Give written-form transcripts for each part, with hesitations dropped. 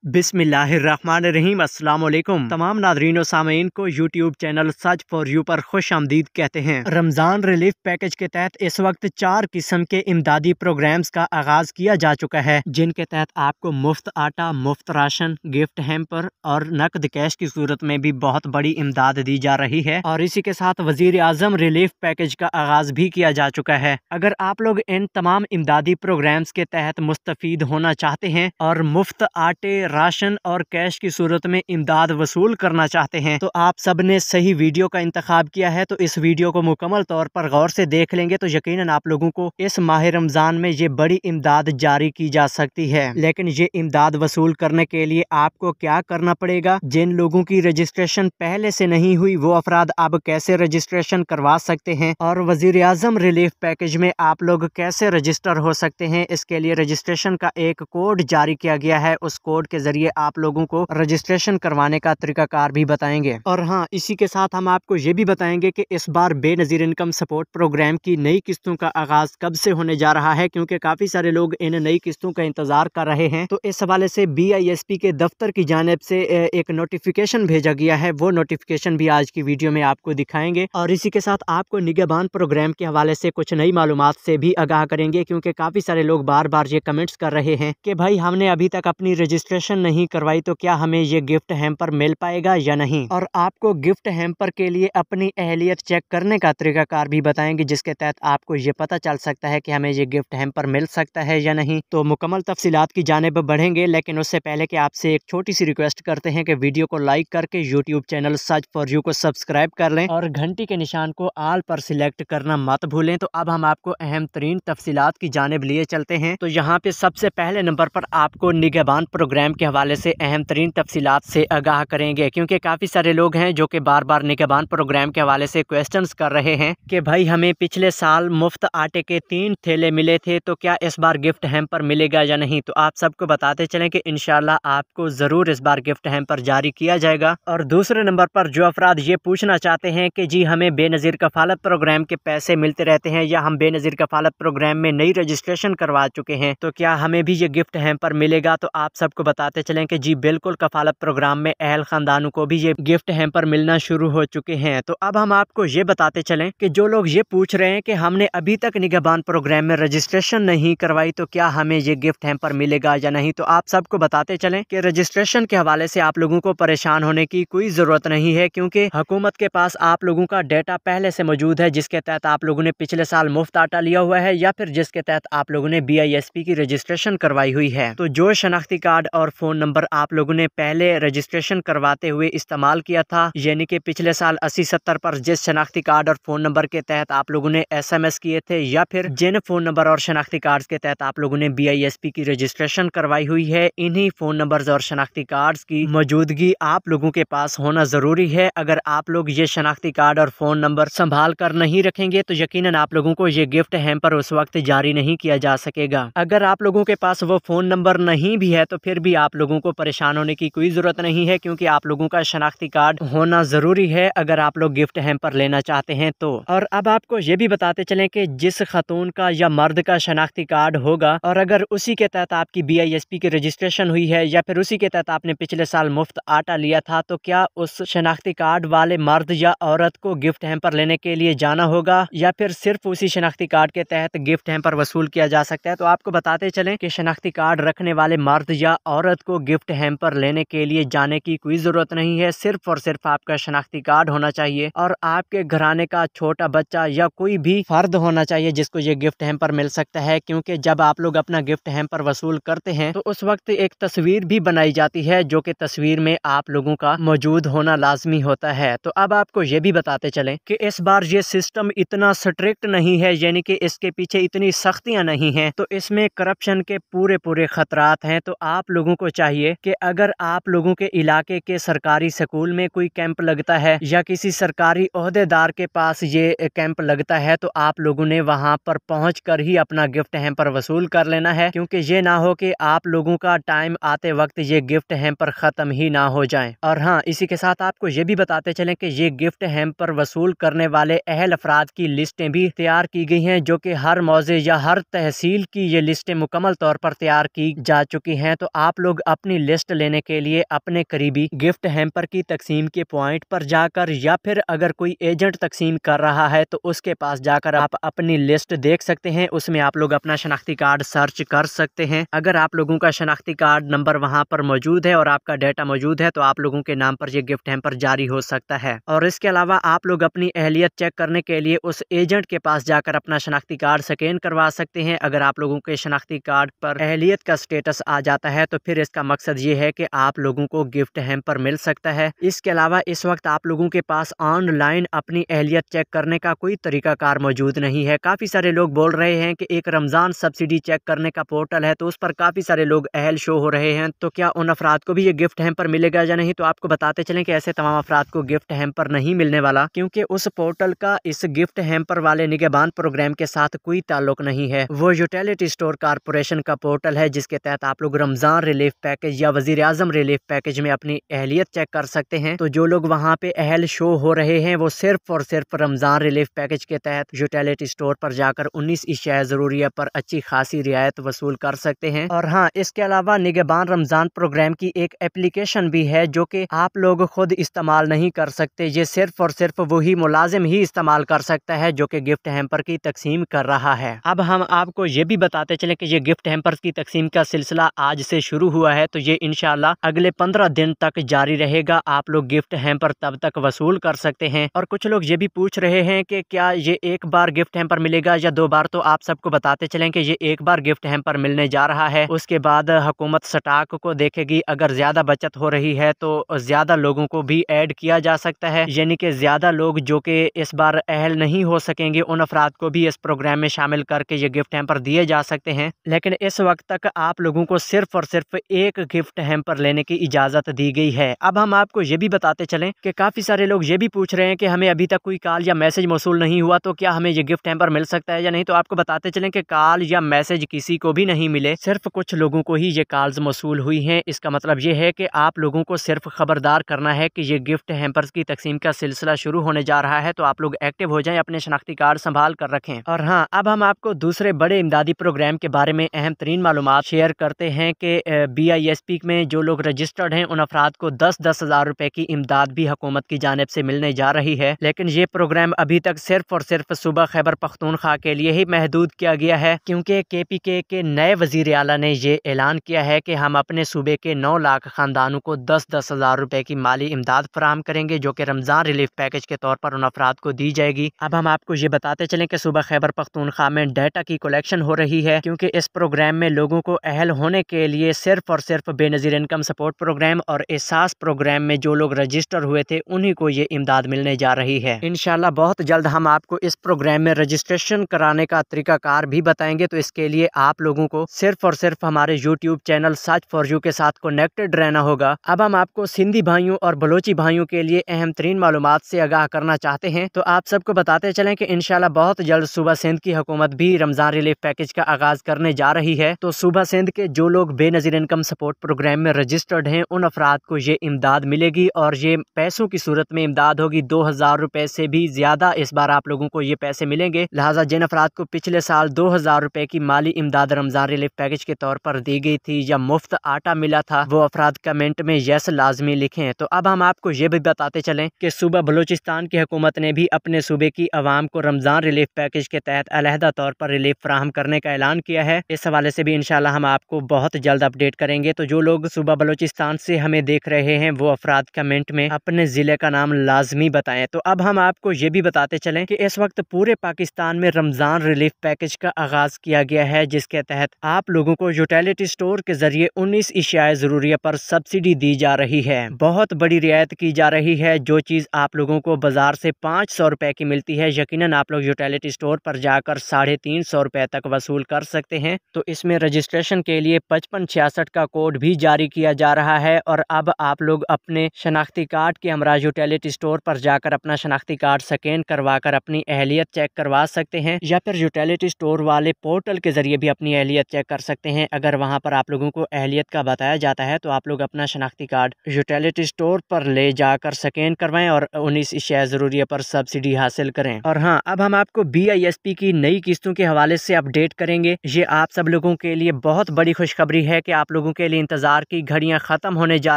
बिस्मिल्लाहिर्रहमानिर्रहीम। अस्सलाम वालेकुम तमाम नादरीन और सामीन को YouTube channel such for you पर खुश आमदीद कहते हैं। रमज़ान रिलीफ पैकेज के तहत इस वक्त 4 किस्म के इमदादी प्रोग्राम्स का आगाज किया जा चुका है, जिनके तहत आपको मुफ्त आटा, मुफ्त राशन, गिफ्ट हैम्पर और नकद कैश की सूरत में भी बहुत बड़ी इमदाद दी जा रही है। और इसी के साथ वजीर आजम रिलीफ पैकेज का आगाज भी किया जा चुका है। अगर आप लोग इन तमाम इमदादी प्रोग्राम्स के तहत मुस्तफीद होना चाहते हैं और मुफ्त आटे, राशन और कैश की सूरत में इमदाद वसूल करना चाहते हैं, तो आप सब ने सही वीडियो का इंतखाब किया है। तो इस वीडियो को मुकम्मल तौर पर गौर से देख लेंगे तो यकीनन आप लोगों को इस माह रमजान में ये बड़ी इमदाद जारी की जा सकती है। लेकिन ये इमदाद वसूल करने के लिए आपको क्या करना पड़ेगा? जिन लोगों की रजिस्ट्रेशन पहले से नहीं हुई वो अफराद अब कैसे रजिस्ट्रेशन करवा सकते हैं, और वजीर आजम रिलीफ पैकेज में आप लोग कैसे रजिस्टर हो सकते हैं, इसके लिए रजिस्ट्रेशन का एक कोड जारी किया गया है। उस कोड के जरिए आप लोगों को रजिस्ट्रेशन करवाने का तरीकाकार भी बताएंगे। और हाँ, इसी के साथ हम आपको ये भी बताएंगे कि इस बार बेनजीर इनकम सपोर्ट प्रोग्राम की नई किस्तों का आगाज कब से होने जा रहा है, क्योंकि काफी सारे लोग इन नई किस्तों का इंतजार कर रहे हैं। तो इस हवाले से BISP के दफ्तर की जानिब से एक नोटिफिकेशन भेजा गया है, वो नोटिफिकेशन भी आज की वीडियो में आपको दिखाएंगे। और इसी के साथ आपको निगहबान प्रोग्राम के हवाले से कुछ नई मालूमात से भी आगाह करेंगे, क्योंकि काफी सारे लोग बार बार ये कमेंट्स कर रहे हैं कि भाई हमने अभी तक अपनी रजिस्ट्रेशन नहीं करवाई, तो क्या हमें ये गिफ्ट हैम्पर मिल पाएगा या नहीं। और आपको गिफ्ट हैम्पर के लिए अपनी अहलियत चेक करने का तरीकाकार भी बताएंगे, जिसके तहत आपको ये पता चल सकता है कि हमें ये गिफ्ट हैम्पर मिल सकता है या नहीं। तो मुकम्मल तफसीलात की जानिब बढ़ेंगे, लेकिन उससे पहले कि आपसे एक छोटी सी रिक्वेस्ट करते हैं कि वीडियो को लाइक करके YouTube channel such for you को सब्सक्राइब कर लें और घंटी के निशान को आल पर सिलेक्ट करना मत भूलें। तो अब हम आपको अहम तरीन तफसीलात की जानिब लिए चलते हैं। तो यहाँ पे सबसे पहले नंबर पर आपको निगहबान प्रोग्राम के हवाले से अहम तरीन तफसीलात से आगाह करेंगे, क्योंकि काफ़ी सारे लोग हैं जो कि बार बार निगहबान प्रोग्राम के हवाले से क्वेश्चंस कर रहे हैं कि भाई हमें पिछले साल मुफ्त आटे के 3 थैले मिले थे, तो क्या इस बार गिफ्ट हैम्पर मिलेगा या नहीं। तो आप सबको बताते चलें कि इंशाल्लाह आपको ज़रूर इस बार गिफ्ट हैम्पर जारी किया जाएगा। और दूसरे नंबर पर जो अफराद ये पूछना चाहते हैं कि जी हमें बेनज़ीर कफ़ालत प्रोग्राम के पैसे मिलते रहते हैं, या हम बेनज़ीर कफ़ालत प्रोग्राम में नई रजिस्ट्रेशन करवा चुके हैं, तो क्या हमें भी ये गिफ्ट हैम्पर मिलेगा। तो आप सबको बताते चलें कि जी बिल्कुल, कफ़ालत प्रोग्राम में अहल खानदानों को भी ये गिफ्ट हैम्पर मिलना शुरू हो चुके हैं। तो अब हम आपको ये बताते चलें कि जो लोग ये पूछ रहे हैं कि हमने अभी तक निगहबान प्रोग्राम में रजिस्ट्रेशन नहीं करवाई, तो क्या हमें ये गिफ्ट हैम्पर मिलेगा या नहीं। तो आप सबको बताते चलें कि रजिस्ट्रेशन के हवाले से आप लोगों को परेशान होने की कोई ज़रूरत नहीं है, क्योंकि हुकूमत के पास आप लोगों का डेटा पहले से मौजूद है, जिसके तहत आप लोगों ने पिछले साल मुफ्त आटा लिया हुआ है, या फिर जिसके तहत आप लोगों ने BISP की रजिस्ट्रेशन करवाई हुई है। तो जो शनाख्ती कार्ड और फ़ोन नंबर आप लोगों ने पहले रजिस्ट्रेशन करवाते हुए इस्तेमाल किया था, यानी कि पिछले साल 80-70 पर जिस शनाख्ती कार्ड और फ़ोन नंबर के तहत आप लोगों ने SMS किए थे, या फिर जिन फ़ोन नंबर और शनाख्ती कार्ड्स के तहत आप लोगों ने BISP की रजिस्ट्रेशन करवाई हुई है, इन्हीं फ़ोन नंबर्स और शनाख्ती कार्ड्स की मौजूदगी आप लोगों के पास होना ज़रूरी है। अगर आप लोग ये शनाख्ती कार्ड और फ़ोन नंबर संभाल कर नहीं रखेंगे, तो यकीनन आप लोगों को ये गिफ्ट हैम्पर उस वक्त जारी नहीं किया जा सकेगा। अगर आप लोगों के पास वो फ़ोन नंबर नहीं भी है, तो फिर भी आप लोगों को परेशान होने की कोई ज़रूरत नहीं है, क्योंकि आप लोगों का शनाख्ती कार्ड होना ज़रूरी है अगर आप लोग गिफ्ट हैम्पर लेना चाहते हैं तो। और अब आपको ये भी बताते चलें कि जिस खातून का या मर्द का शनाख्ती कार्ड होगा, और अगर उसी के तहत आपकी BISP की रजिस्ट्रेशन हुई है, या फिर उसी के तहत आपने पिछले साल मुफ्त आटा लिया था, तो क्या उस शनाख्ती कार्ड वाले मर्द या औरत को गिफ्ट हैम्पर लेने के लिए जाना होगा, या फिर सिर्फ उसी शनाख्ती कार्ड के तहत गिफ्ट हैम्पर वसूल किया जा सकता है। तो आपको बताते चलें कि शनाख्ती कार्ड रखने वाले मर्द या औरत को गिफ्ट हैम्पर लेने के लिए जाने की कोई ज़रूरत नहीं है। सिर्फ और सिर्फ आपका शनाख्ती कार्ड होना चाहिए, और आपके घराने का छोटा बच्चा या कोई भी फर्द होना चाहिए जिसको ये गिफ्ट हैम्पर मिल सकता है, क्योंकि जब आप लोग अपना गिफ्ट हैम्पर वसूल करते हैं तो उस वक्त एक तस्वीर भी बनाई जाती है, जो कि तस्वीर में आप लोगों का मौजूद होना लाजमी होता है। तो अब आपको ये भी बताते चलें कि इस बार ये सिस्टम इतना स्ट्रिक्ट नहीं है, यानी कि इसके पीछे इतनी सख्तियां नहीं हैं, तो इसमें करप्शन के पूरे पूरे खतरात हैं। तो आप लोगों को चाहिए कि अगर आप लोगों के इलाके के सरकारी स्कूल में कोई कैंप लगता है, या किसी सरकारी ओहदेदार के पास ये कैंप लगता है, तो आप लोगों ने वहां पर पहुंचकर ही अपना गिफ्ट हैम्पर वसूल कर लेना है, क्योंकि ये ना हो कि आप लोगों का टाइम आते वक्त ये गिफ्ट हैम्पर ख़त्म ही ना हो जाए। और हाँ, इसी के साथ आपको ये भी बताते चलें कि ये गिफ्ट हैम्पर वसूल करने वाले अहल अफराद की लिस्टें भी तैयार की गई हैं, जो कि हर मौजे या हर तहसील की ये लिस्टें मुकम्मल तौर पर तैयार की जा चुकी हैं। तो आप लोग लोग अपनी लिस्ट लेने के लिए अपने करीबी गिफ्ट हैम्पर की तकसीम के पॉइंट पर जाकर या फिर अगर कोई एजेंट तकसीम कर रहा है तो उसके पास जाकर आप अपनी लिस्ट देख सकते हैं। उसमें आप लोग अपना शनाख्ती कार्ड सर्च कर सकते हैं। अगर आप लोगों का शनाख्ती कार्ड नंबर वहां पर मौजूद है और आपका डेटा मौजूद है तो आप लोगों के नाम पर ये गिफ्ट हैम्पर जारी हो सकता है। और इसके अलावा आप लोग अपनी अहलियत चेक करने के लिए उस एजेंट के पास जाकर अपना शनाख्ती कार्ड स्कैन करवा सकते हैं। अगर आप लोगों के शनाख्ती कार्ड पर अहलियत का स्टेटस आ जाता है तो फिर इसका मकसद ये है कि आप लोगों को गिफ्ट हैम्पर मिल सकता है। इसके अलावा इस वक्त आप लोगों के पास ऑनलाइन अपनी अहलियत चेक करने का कोई तरीकाकार मौजूद नहीं है। काफी सारे लोग बोल रहे हैं कि एक रमजान सब्सिडी चेक करने का पोर्टल है तो उस पर काफी सारे लोग अहल शो हो रहे हैं, तो क्या उन अफराद को भी ये गिफ्ट हैम्पर मिलेगा या नहीं? तो आपको बताते चलें कि ऐसे तमाम अफराद को गिफ्ट हैम्पर नहीं मिलने वाला, क्योंकि उस पोर्टल का इस गिफ्ट हैम्पर वाले निगहबान प्रोग्राम के साथ कोई ताल्लुक नहीं है। वो यूटिलिटी स्टोर कारपोरेशन का पोर्टल है जिसके तहत आप लोग रमजान रिलीफ पैकेज या वजीर आजम रिलीफ पैकेज में अपनी अहलियत चेक कर सकते हैं। तो जो लोग वहाँ पे अहल शो हो रहे हैं वो सिर्फ और सिर्फ रमजान रिलीफ पैकेज के तहत यूटिलिटी स्टोर पर जाकर 19 अशिया ज़रूरिया पर अच्छी खासी रियायत वसूल कर सकते हैं। और हाँ, इसके अलावा निगहबान रमजान प्रोग्राम की एक एप्लीकेशन भी है जो कि आप लोग खुद इस्तेमाल नहीं कर सकते। ये सिर्फ और सिर्फ वही मुलाजिम ही इस्तेमाल कर सकता है जो कि गिफ्ट हैम्पर की तकसीम कर रहा है। अब हम आपको ये भी बताते चले कि ये गिफ्ट हैम्पर की तकसीम का सिलसिला आज से शुरू हुआ है, तो ये इंशाल्लाह अगले 15 दिन तक जारी रहेगा। आप लोग गिफ्ट हैम्पर तब तक वसूल कर सकते हैं। और कुछ लोग ये भी पूछ रहे हैं कि क्या ये एक बार गिफ्ट हैम्पर मिलेगा या 2 बार? तो आप सबको बताते चलें कि ये एक बार गिफ्ट हैम्पर मिलने जा रहा है। उसके बाद हुकूमत स्टॉक को देखेगी, अगर ज्यादा बचत हो रही है तो ज्यादा लोगों को भी ऐड किया जा सकता है, यानी कि ज्यादा लोग जो कि इस बार अहल नहीं हो सकेंगे उन अफराद को भी इस प्रोग्राम में शामिल करके ये गिफ्ट हैम्पर दिए जा सकते हैं। लेकिन इस वक्त तक आप लोगों को सिर्फ और सिर्फ एक गिफ्ट हैम्पर लेने की इजाजत दी गई है। अब हम आपको ये भी बताते चलें कि काफी सारे लोग ये भी पूछ रहे हैं कि हमें अभी तक कोई कॉल या मैसेज मौसूल नहीं हुआ, तो क्या हमें ये गिफ्ट हैम्पर मिल सकता है या नहीं? तो आपको बताते चलें कि कॉल या मैसेज किसी को भी नहीं मिले, सिर्फ कुछ लोगों को ही ये कॉल्स मौसूल हुई हैं। इसका मतलब ये है कि आप लोगों को सिर्फ खबरदार करना है कि ये गिफ्ट हैम्पर्स की तकसीम का सिलसिला शुरू होने जा रहा है, तो आप लोग एक्टिव हो जाएं, अपने शनाख्ती कार्ड संभाल कर रखें। और हाँ, अब हम आपको दूसरे बड़े इमदादी प्रोग्राम के बारे में अहम तरीन मालूमात शेयर करते हैं कि BISP में जो लोग रजिस्टर्ड हैं उन अफराद को 10-10 हज़ार रुपए की इमदाद भी हुकूमत की जानिब से मिलने जा रही है। लेकिन ये प्रोग्राम अभी तक सिर्फ और सिर्फ सूबा खैबर पख्तूनख्वा के लिए ही महदूद किया गया है, क्योंकि KPK के नए वजीर आला ने ये ऐलान किया है कि हम अपने सूबे के 9 लाख खानदानों को 10-10 हज़ार रुपए की माली इमदाद फराहम करेंगे, जो कि रमजान रिलीफ पैकेज के तौर पर उन अफराद को दी जाएगी। अब हम आपको ये बताते चलें कि सूबा खैबर पख्तूनख्वा में डाटा की कलेक्शन हो रही है, क्योंकि इस प्रोग्राम में लोगों को अहल होने के लिए सिर्फ और सिर्फ बेनजीर इनकम सपोर्ट प्रोग्राम और एहसास प्रोग्राम में जो लोग रजिस्टर हुए थे उन्हीं को ये इमदाद मिलने जा रही है। इंशाल्लाह बहुत जल्द हम आपको इस प्रोग्राम में रजिस्ट्रेशन कराने का तरीकाकार भी बताएंगे, तो इसके लिए आप लोगों को सिर्फ और सिर्फ हमारे YouTube channel search for you के साथ कनेक्टेड रहना होगा। अब हम आपको सिंधी भाइयों और बलोची भाइयों के लिए अहम तरीन मालूमात से आगाह करना चाहते हैं, तो आप सबको बताते चलें कि इंशाल्लाह बहुत जल्द सूबा सिंध की हुकूमत भी रमजान रिलीफ पैकेज का आगाज करने जा रही है। तो सूबा सिंध के जो लोग बेनजीर इनकम सपोर्ट प्रोग्राम में रजिस्टर्ड हैं उन अफराद को ये इमदाद मिलेगी, और ये पैसों की सूरत में इमदाद होगी। 2000 रुपए से भी ज्यादा इस बार आप लोगों को ये पैसे मिलेंगे। लिहाजा जिन अफराद को पिछले साल 2000 रुपए की माली इमदाद रमजान रिलीफ पैकेज के तौर पर दी गई थी या मुफ्त आटा मिला था, वो अफराद कमेंट में यस लाजमी लिखें। तो अब हम आपको ये भी बताते चलें कि सूबा बलूचिस्तान की हुकूमत ने भी अपने सूबे की आवाम को रमजान रिलीफ पैकेज के तहत अलहदा तौर पर रिलीफ फराहम करने का ऐलान किया है। इस हवाले से भी इंशाल्लाह हम आपको बहुत जल्द अपडेट करेंगे। तो जो लोग सूबा बलूचिस्तान से हमें देख रहे हैं वो अफराद कमेंट में अपने जिले का नाम लाजमी बताएं। तो अब हम आपको ये भी बताते चलें कि इस वक्त पूरे पाकिस्तान में रमजान रिलीफ पैकेज का आगाज किया गया है, जिसके तहत आप लोगों को यूटिलिटी स्टोर के जरिए 19 अशिया ज़रूरिया पर सब्सिडी दी जा रही है। बहुत बड़ी रियायत की जा रही है। जो चीज आप लोगों को बाजार से 500 रुपए की मिलती है, यकीनन आप लोग यूटिलिटी स्टोर पर जाकर 350 रुपए तक वसूल कर सकते हैं। तो इसमें रजिस्ट्रेशन के लिए 5566 का कोड भी जारी किया जा रहा है। और अब आप लोग अपने शनाख्ती कार्ड के हमरा यूटिलिटी स्टोर पर जाकर अपना शनाख्ती कार्ड स्कैन करवा कर अपनी अहलियत चेक करवा सकते हैं, या फिर यूटिलिटी स्टोर वाले पोर्टल के जरिए भी अपनी अहलियत चेक कर सकते हैं। अगर वहां पर आप लोगों को अहलियत का बताया जाता है तो आप लोग अपना शनाख्ती कार्ड यूटिलिटी स्टोर पर ले जाकर स्कैन करवाएं और 19 अशिया ज़रूरिया पर सब्सिडी हासिल करें। और हाँ, अब हम आपको BISP की नई किस्तों के हवाले से अपडेट करेंगे। ये आप सब लोगों के लिए बहुत बड़ी खुशखबरी है कि आप लोग लोगों के लिए इंतजार की घड़ियां खत्म होने जा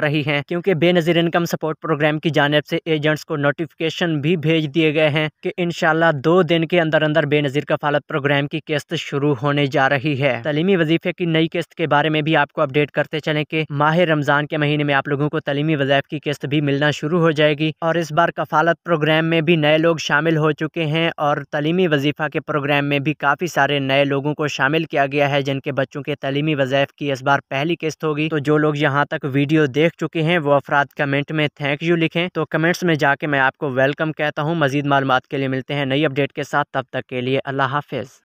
रही हैं, क्योंकि बेनज़ीर इनकम सपोर्ट प्रोग्राम की जानिब से एजेंट्स को नोटिफिकेशन भी भेज दिए गए हैं कि इंशाल्लाह 2 दिन के अंदर अंदर बेनज़ीर कफालत प्रोग्राम की किस्त शुरू होने जा रही है। तालीमी वजीफे की नई किस्त के बारे में भी आपको अपडेट करते चलें कि माह रमजान के महीने में आप लोगों को तालीमी वज़ाइफ की किस्त भी मिलना शुरू हो जाएगी। और इस बार कफालत प्रोग्राम में भी नए लोग शामिल हो चुके हैं और तालीमी वजीफा के प्रोग्राम में भी काफ़ी सारे नए लोगों को शामिल किया गया है, जिनके बच्चों के तालीमी वज़ाइफ की इस बार पहली किस्त होगी। तो जो लोग यहाँ तक वीडियो देख चुके हैं वो अफराद कमेंट में थैंक यू लिखें, तो कमेंट्स में जाके मैं आपको वेलकम कहता हूँ। मजीद मालूमात के लिए मिलते हैं नई अपडेट के साथ, तब तक के लिए अल्लाह हाफिज़।